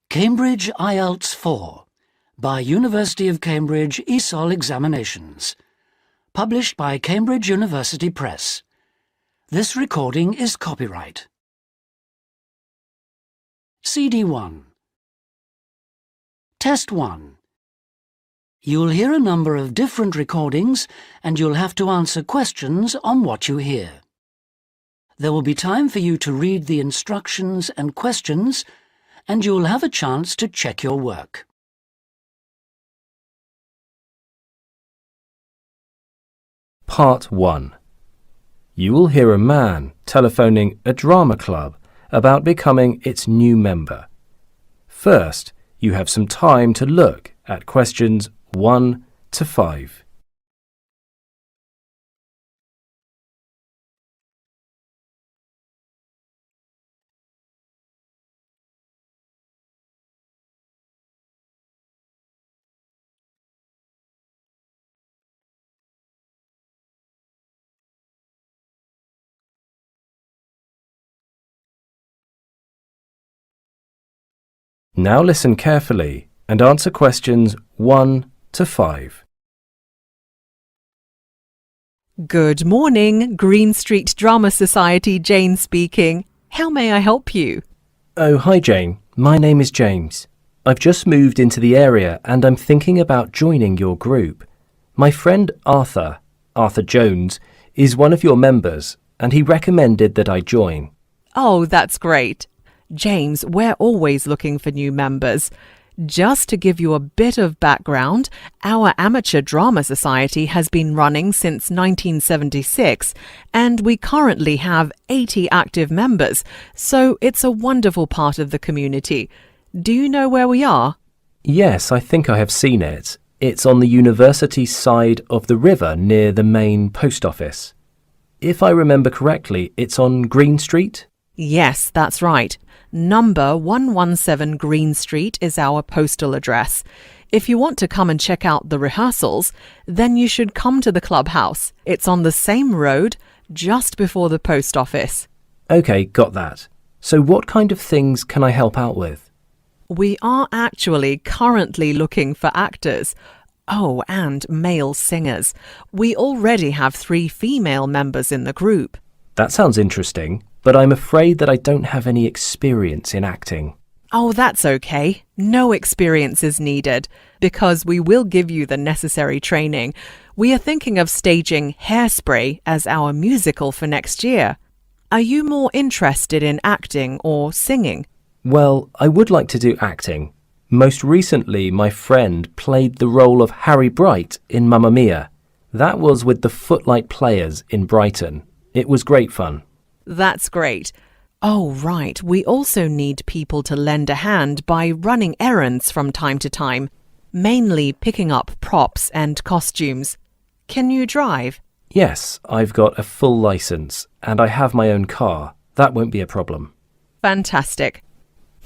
Cambridge IELTS 4 by University of Cambridge ESOL Examinations. Published by Cambridge University Press. This recording is copyright. CD 1. Test 1. You'll hear a number of different recordings and you'll have to answer questions on what you hear. There will be time for you to read the instructions and questions, and you'll have a chance to check your work. Part 1. You will hear a man telephoning a drama club about becoming its new member. First, you have some time to look at questions 1 to 5. Now listen carefully and answer questions 1 to 5. Good morning, Green Street Drama Society, Jane speaking. How may I help you? Oh, hi Jane. My name is James. I've just moved into the area and I'm thinking about joining your group. My friend Arthur Jones, is one of your members and he recommended that I join. Oh, that's great. James, we're always looking for new members. Just to give you a bit of background, our amateur drama society has been running since 1976 and we currently have 80 active members, so it's a wonderful part of the community. Do you know where we are? Yes, I think I have seen it. It's on the university side of the river near the main post office. If I remember correctly, it's on Green Street? Yes, that's right. Number 117 Green Street is our postal address. If you want to come and check out the rehearsals, then you should come to the clubhouse. It's on the same road, just before the post office. OK, got that. So what kind of things can I help out with? We are actually currently looking for actors. Oh, and male singers. We already have 3 female members in the group. That sounds interesting, but I'm afraid that I don't have any experience in acting. Oh, that's okay. No experience is needed, because we will give you the necessary training. We are thinking of staging Hairspray as our musical for next year. Are you more interested in acting or singing? Well, I would like to do acting. Most recently, my friend played the role of Harry Bright in Mamma Mia. That was with the Footlight Players in Brighton. It was great fun. That's great. Oh, right. We also need people to lend a hand by running errands from time to time, mainly picking up props and costumes. Can you drive? Yes, I've got a full license and I have my own car. That won't be a problem. Fantastic.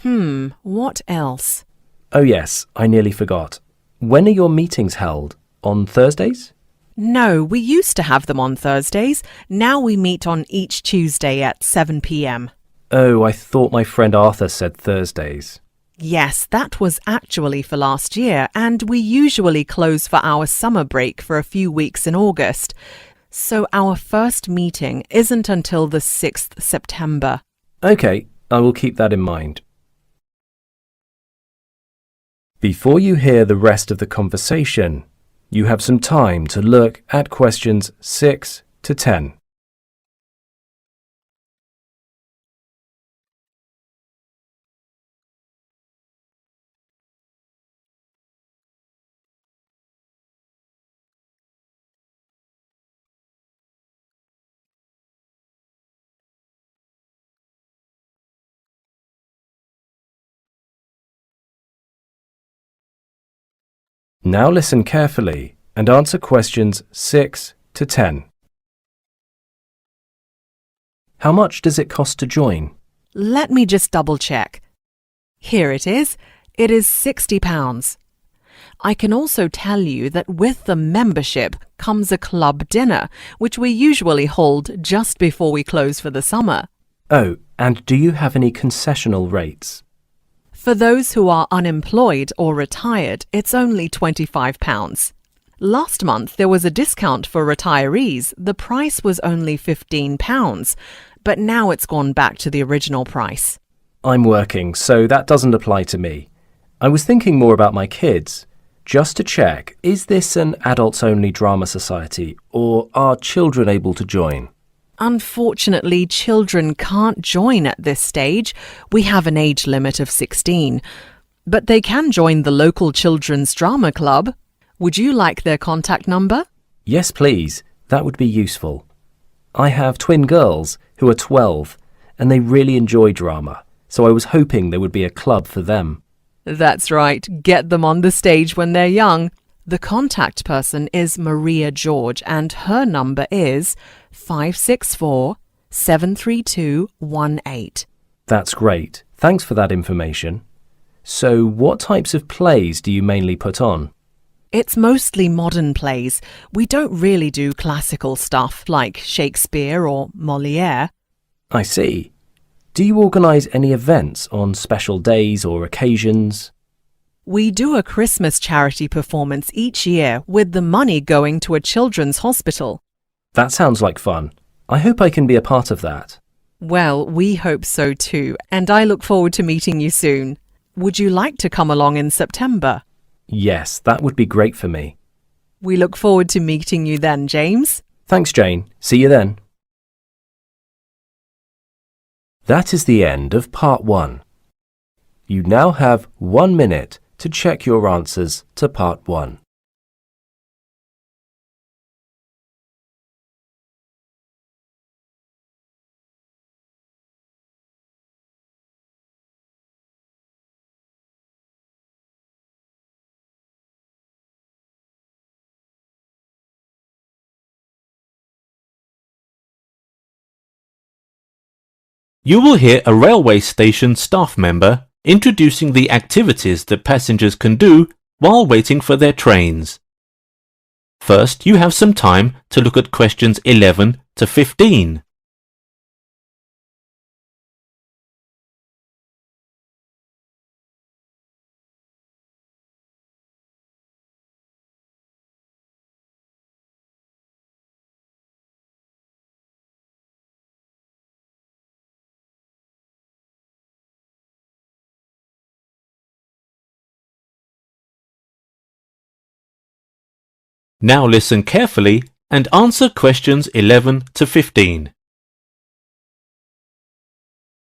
What else? Oh yes, I nearly forgot. When are your meetings held? On Thursdays? No, we used to have them on Thursdays. Now we meet on each Tuesday at 7 p.m. Oh, I thought my friend Arthur said Thursdays. Yes, that was actually for last year, and we usually close for our summer break for a few weeks in August. So our first meeting isn't until the 6th September. OK, I will keep that in mind. Before you hear the rest of the conversation, you have some time to look at questions 6 to 10. Now listen carefully and answer questions 6 to 10. How much does it cost to join? Let me just double check. Here it is. It is £60. I can also tell you that with the membership comes a club dinner, which we usually hold just before we close for the summer. Oh, and do you have any concessional rates? For those who are unemployed or retired, it's only £25. Last month there was a discount for retirees. The price was only £15, but now it's gone back to the original price. I'm working, so that doesn't apply to me. I was thinking more about my kids. Just to check, is this an adults-only drama society, or are children able to join? Unfortunately, children can't join at this stage. We have an age limit of 16. But they can join the local children's drama club. Would you like their contact number? Yes, please. That would be useful. I have twin girls who are 12, and they really enjoy drama, so I was hoping there would be a club for them. That's right. Get them on the stage when they're young. The contact person is Maria George, and her number is 564 73218. That's great. Thanks for that information. So, what types of plays do you mainly put on? It's mostly modern plays. We don't really do classical stuff like Shakespeare or Molière. I see. Do you organise any events on special days or occasions? We do a Christmas charity performance each year with the money going to a children's hospital. That sounds like fun. I hope I can be a part of that. Well, we hope so too, and I look forward to meeting you soon. Would you like to come along in September? Yes, that would be great for me. We look forward to meeting you then, James. Thanks, Jane. See you then. That is the end of part 1. You now have 1 minute to check your answers to part 1. You will hear a railway station staff member introducing the activities that passengers can do while waiting for their trains. First, you have some time to look at questions 11 to 15. Now listen carefully and answer questions 11 to 15.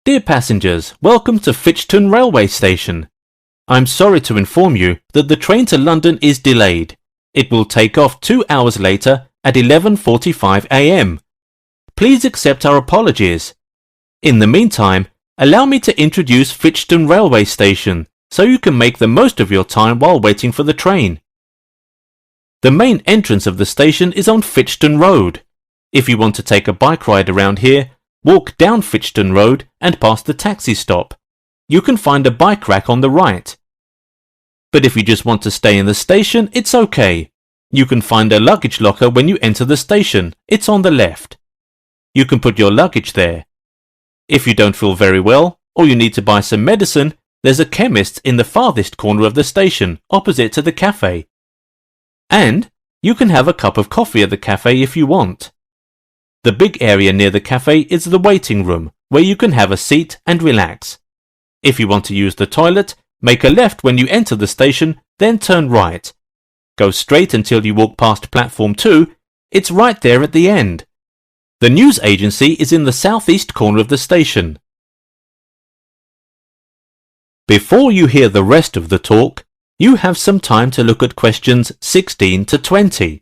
Dear passengers, welcome to Fitchton Railway Station. I'm sorry to inform you that the train to London is delayed. It will take off 2 hours later at 11:45 a.m. Please accept our apologies. In the meantime, allow me to introduce Fitchton Railway Station so you can make the most of your time while waiting for the train. The main entrance of the station is on Fitchton Road. If you want to take a bike ride around here, walk down Fitchton Road and past the taxi stop. You can find a bike rack on the right. But if you just want to stay in the station, it's okay. You can find a luggage locker when you enter the station. It's on the left. You can put your luggage there. If you don't feel very well, or you need to buy some medicine, there's a chemist in the farthest corner of the station, opposite to the cafe. And you can have a cup of coffee at the cafe if you want. The big area near the cafe is the waiting room, where you can have a seat and relax. If you want to use the toilet, make a left when you enter the station, then turn right. Go straight until you walk past platform 2. It's right there at the end. The news agency is in the southeast corner of the station. Before you hear the rest of the talk, you have some time to look at questions 16 to 20.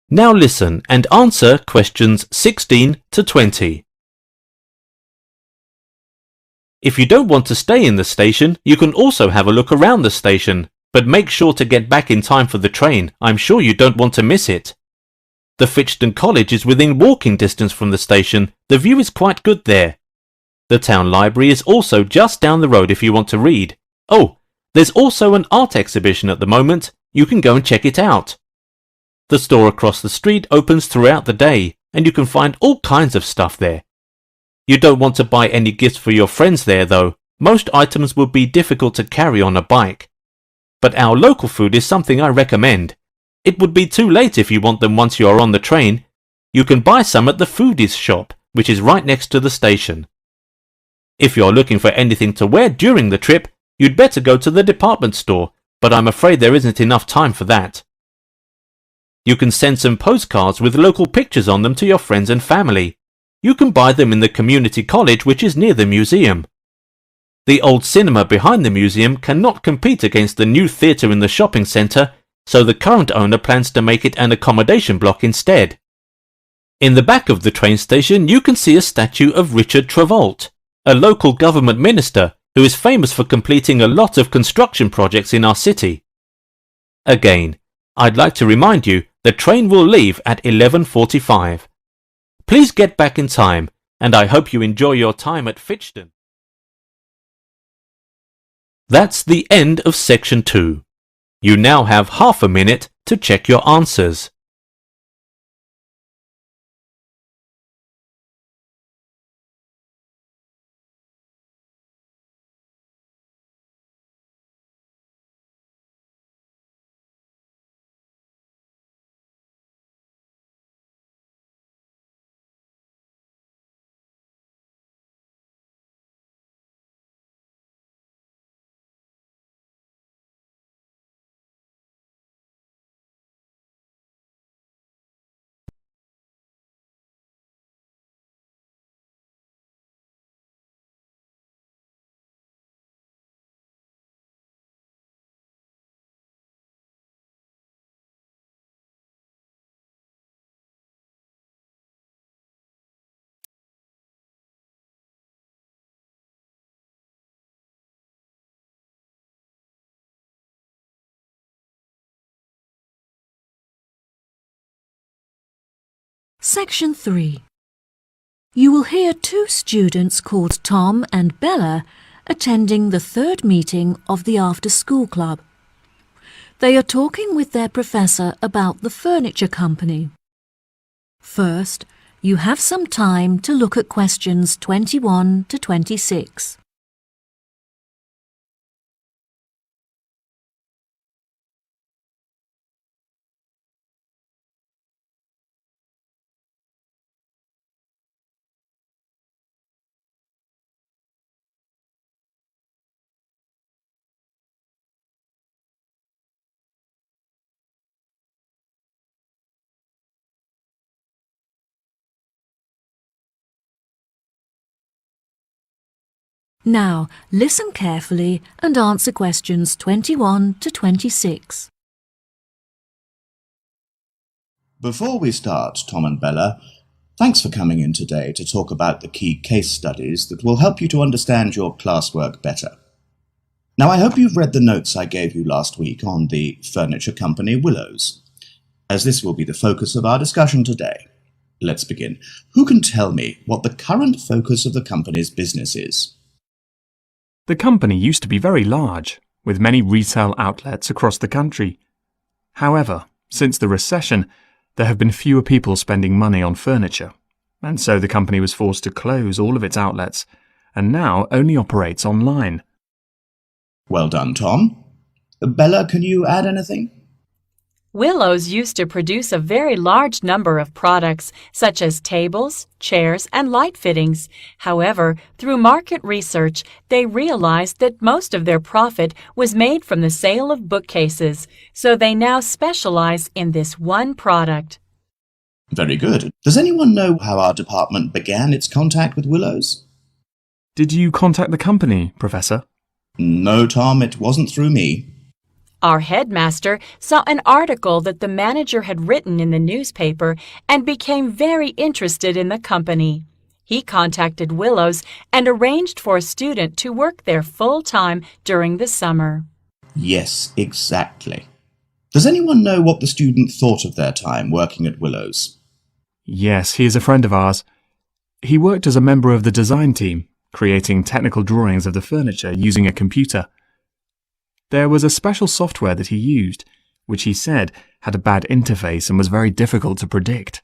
Now listen and answer questions 16 to 20. If you don't want to stay in the station, you can also have a look around the station, but make sure to get back in time for the train. I'm sure you don't want to miss it. The Fitchton College is within walking distance from the station. The view is quite good there. The town library is also just down the road if you want to read. Oh, there's also an art exhibition at the moment. You can go and check it out. The store across the street opens throughout the day, and you can find all kinds of stuff there. You don't want to buy any gifts for your friends there though. Most items would be difficult to carry on a bike. But our local food is something I recommend. It would be too late if you want them once you are on the train. You can buy some at the foodies shop, which is right next to the station. If you're looking for anything to wear during the trip, you'd better go to the department store, but I'm afraid there isn't enough time for that. You can send some postcards with local pictures on them to your friends and family. You can buy them in the community college which is near the museum. The old cinema behind the museum cannot compete against the new theatre in the shopping centre, so the current owner plans to make it an accommodation block instead. In the back of the train station you can see a statue of Richard Travolt, a local government minister who is famous for completing a lot of construction projects in our city. Again, I'd like to remind you the train will leave at 11:45. Please get back in time, and I hope you enjoy your time at Fitchton. That's the end of section 2. You now have half a minute to check your answers. Section 3. You will hear two students called Tom and Bella attending the third meeting of the after-school club. They are talking with their professor about the furniture company. First, you have some time to look at questions 21 to 26. Now, listen carefully and answer questions 21 to 26. Before we start, Tom and Bella, thanks for coming in today to talk about the key case studies that will help you to understand your classwork better. Now, I hope you've read the notes I gave you last week on the furniture company Willows, as this will be the focus of our discussion today. Let's begin. Who can tell me what the current focus of the company's business is? The company used to be very large, with many retail outlets across the country. However, since the recession, there have been fewer people spending money on furniture, and so the company was forced to close all of its outlets, and now only operates online. Well done, Tom. Bella, can you add anything? Willows used to produce a very large number of products, such as tables, chairs, and light fittings. However, through market research, they realized that most of their profit was made from the sale of bookcases, so they now specialize in this one product. Very good. Does anyone know how our department began its contact with Willows? Did you contact the company, Professor? No, Tom, it wasn't through me. Our headmaster saw an article that the manager had written in the newspaper and became very interested in the company. He contacted Willows and arranged for a student to work there full-time during the summer. Yes, exactly. Does anyone know what the student thought of their time working at Willows? Yes, he is a friend of ours. He worked as a member of the design team, creating technical drawings of the furniture using a computer. There was a special software that he used, which he said had a bad interface and was very difficult to predict.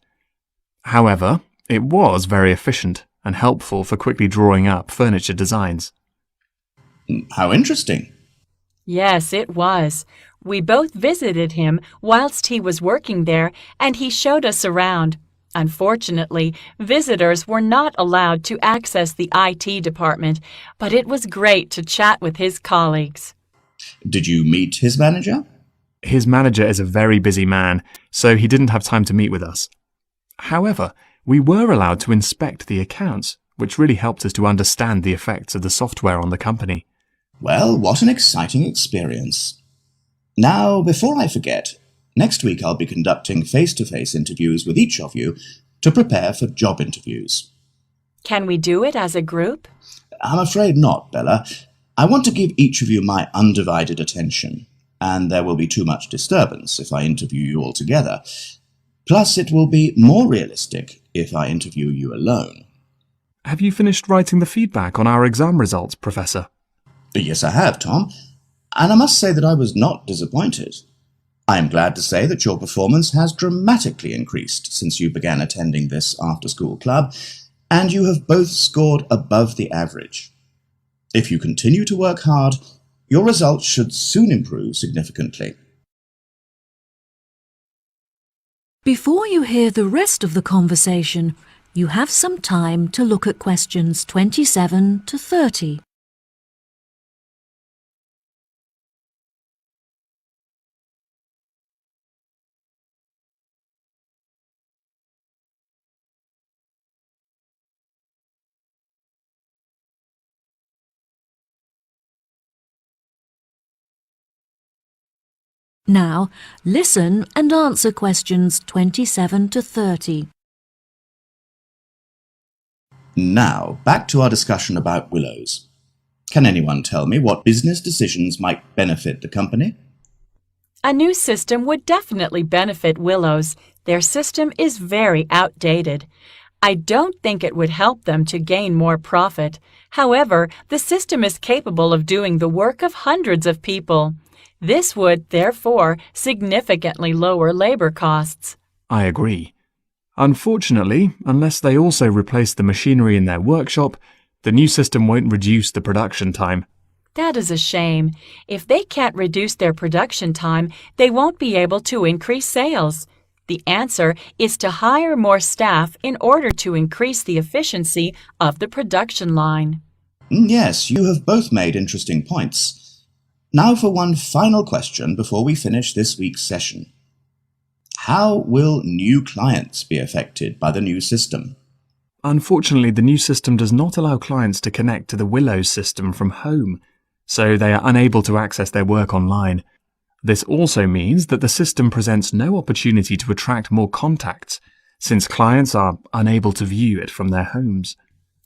However, it was very efficient and helpful for quickly drawing up furniture designs. How interesting. Yes, it was. We both visited him whilst he was working there, and he showed us around. Unfortunately, visitors were not allowed to access the IT department, but it was great to chat with his colleagues. Did you meet his manager? His manager is a very busy man, so he didn't have time to meet with us. However, we were allowed to inspect the accounts, which really helped us to understand the effects of the software on the company. Well, what an exciting experience. Now, before I forget, next week I'll be conducting face-to-face interviews with each of you to prepare for job interviews. Can we do it as a group? I'm afraid not, Bella. I want to give each of you my undivided attention, and there will be too much disturbance if I interview you all together. Plus, it will be more realistic if I interview you alone. Have you finished writing the feedback on our exam results, Professor? Yes, I have, Tom, and I must say that I was not disappointed. I am glad to say that your performance has dramatically increased since you began attending this after-school club, and you have both scored above the average. If you continue to work hard, your results should soon improve significantly. Before you hear the rest of the conversation, you have some time to look at questions 27 to 30. Now, listen and answer questions 27 to 30. Now, back to our discussion about Willows. Can anyone tell me what business decisions might benefit the company? A new system would definitely benefit Willows. Their system is very outdated. I don't think it would help them to gain more profit. However, the system is capable of doing the work of hundreds of people. This would, therefore, significantly lower labor costs. I agree. Unfortunately, unless they also replace the machinery in their workshop, the new system won't reduce the production time. That is a shame. If they can't reduce their production time, they won't be able to increase sales. The answer is to hire more staff in order to increase the efficiency of the production line. Yes, you have both made interesting points. Now for one final question before we finish this week's session. How will new clients be affected by the new system? Unfortunately, the new system does not allow clients to connect to the Willows system from home, so they are unable to access their work online. This also means that the system presents no opportunity to attract more contacts, since clients are unable to view it from their homes.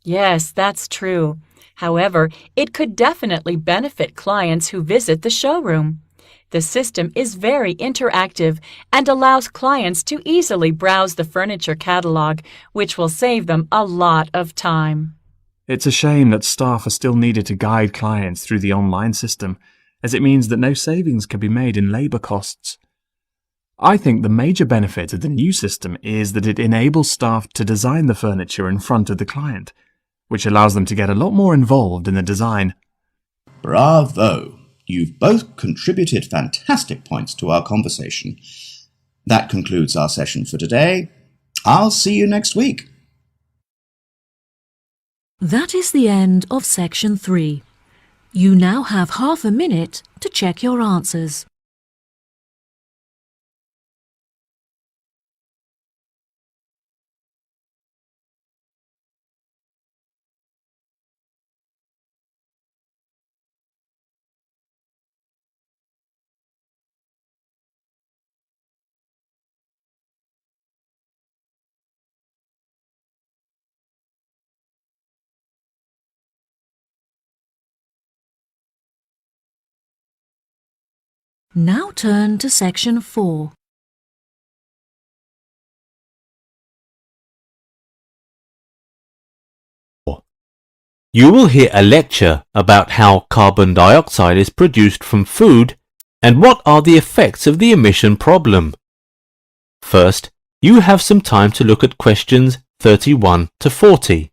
Yes, that's true. However, it could definitely benefit clients who visit the showroom. The system is very interactive and allows clients to easily browse the furniture catalog, which will save them a lot of time. It's a shame that staff are still needed to guide clients through the online system, as it means that no savings can be made in labour costs. I think the major benefit of the new system is that it enables staff to design the furniture in front of the client, which allows them to get a lot more involved in the design. Bravo! You've both contributed fantastic points to our conversation. That concludes our session for today. I'll see you next week. That is the end of section 3. You now have half a minute to check your answers. Now turn to section 4. You will hear a lecture about how carbon dioxide is produced from food and what are the effects of the emission problem. First, you have some time to look at questions 31 to 40.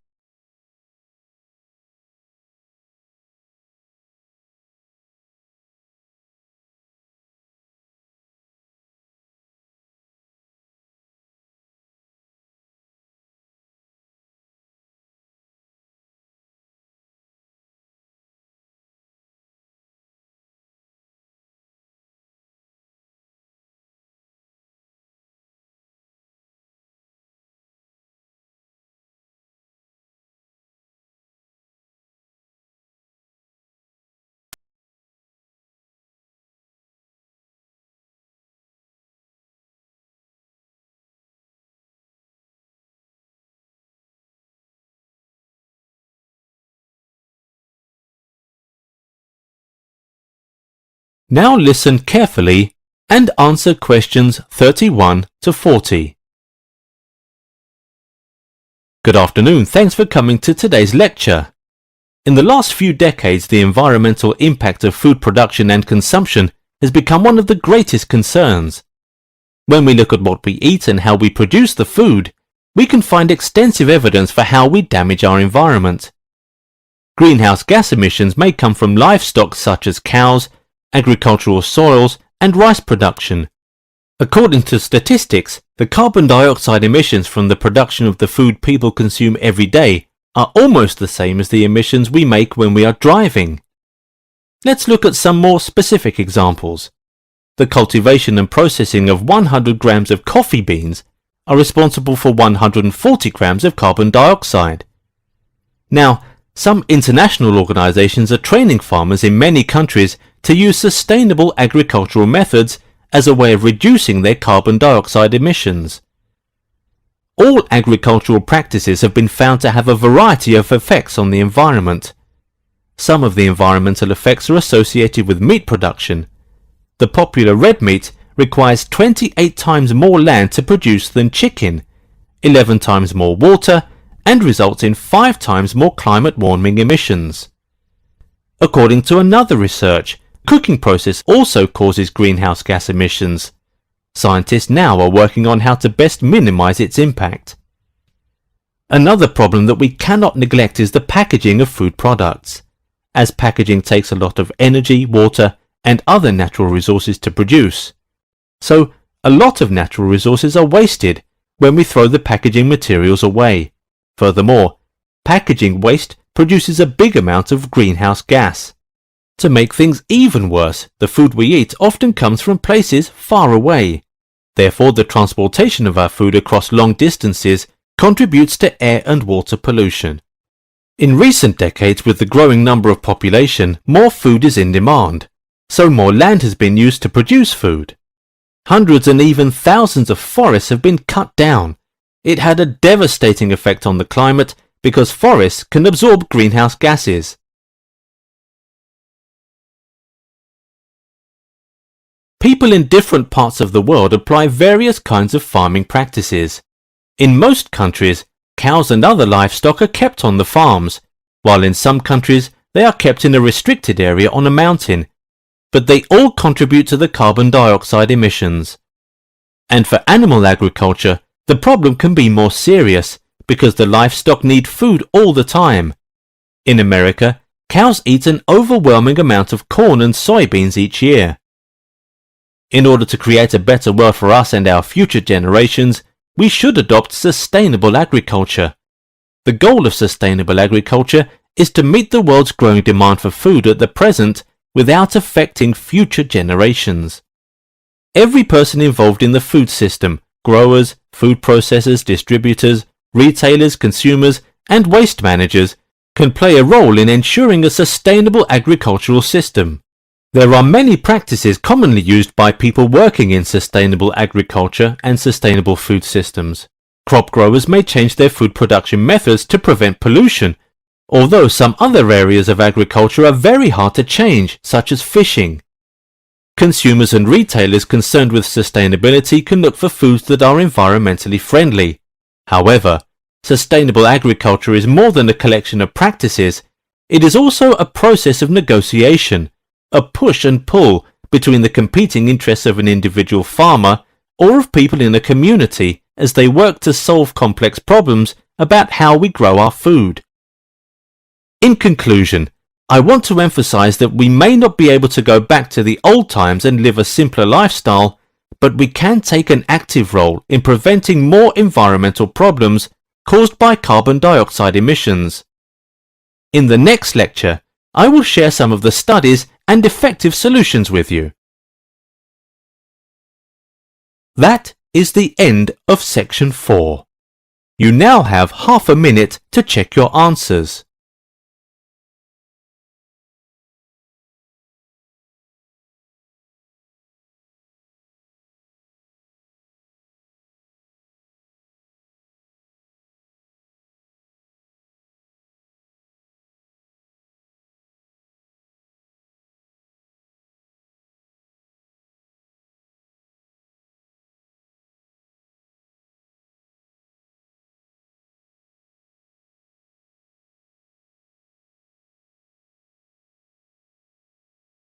Now listen carefully and answer questions 31 to 40. Good afternoon, thanks for coming to today's lecture. In the last few decades, the environmental impact of food production and consumption has become one of the greatest concerns. When we look at what we eat and how we produce the food, we can find extensive evidence for how we damage our environment. Greenhouse gas emissions may come from livestock such as cows, agricultural soils, and rice production. According to statistics, the carbon dioxide emissions from the production of the food people consume every day are almost the same as the emissions we make when we are driving. Let's look at some more specific examples. The cultivation and processing of 100 grams of coffee beans are responsible for 140 grams of carbon dioxide. Now, some international organizations are training farmers in many countries to use sustainable agricultural methods as a way of reducing their carbon dioxide emissions. All agricultural practices have been found to have a variety of effects on the environment. Some of the environmental effects are associated with meat production. The popular red meat requires 28 times more land to produce than chicken, 11 times more water, and results in 5 times more climate warming emissions. According to another research, cooking process also causes greenhouse gas emissions. Scientists now are working on how to best minimize its impact. Another problem that we cannot neglect is the packaging of food products. As packaging takes a lot of energy, water, and other natural resources to produce. So, a lot of natural resources are wasted when we throw the packaging materials away. Furthermore, packaging waste produces a big amount of greenhouse gas. To make things even worse, the food we eat often comes from places far away. Therefore, the transportation of our food across long distances contributes to air and water pollution. In recent decades, with the growing number of population, more food is in demand, so more land has been used to produce food. Hundreds and even thousands of forests have been cut down. It had a devastating effect on the climate because forests can absorb greenhouse gases. People in different parts of the world apply various kinds of farming practices. In most countries, cows and other livestock are kept on the farms, while in some countries they are kept in a restricted area on a mountain, but they all contribute to the carbon dioxide emissions. And for animal agriculture, the problem can be more serious because the livestock need food all the time. In America, cows eat an overwhelming amount of corn and soybeans each year. In order to create a better world for us and our future generations, we should adopt sustainable agriculture. The goal of sustainable agriculture is to meet the world's growing demand for food at the present without affecting future generations. Every person involved in the food system, growers, food processors, distributors, retailers, consumers, and waste managers, can play a role in ensuring a sustainable agricultural system. There are many practices commonly used by people working in sustainable agriculture and sustainable food systems. Crop growers may change their food production methods to prevent pollution, although some other areas of agriculture are very hard to change, such as fishing. Consumers and retailers concerned with sustainability can look for foods that are environmentally friendly. However, sustainable agriculture is more than a collection of practices. It is also a process of negotiation, a push and pull between the competing interests of an individual farmer or of people in a community as they work to solve complex problems about how we grow our food. In conclusion, I want to emphasize that we may not be able to go back to the old times and live a simpler lifestyle, but we can take an active role in preventing more environmental problems caused by carbon dioxide emissions. In the next lecture, I will share some of the studies and effective solutions with you. That is the end of section 4. You now have half a minute to check your answers.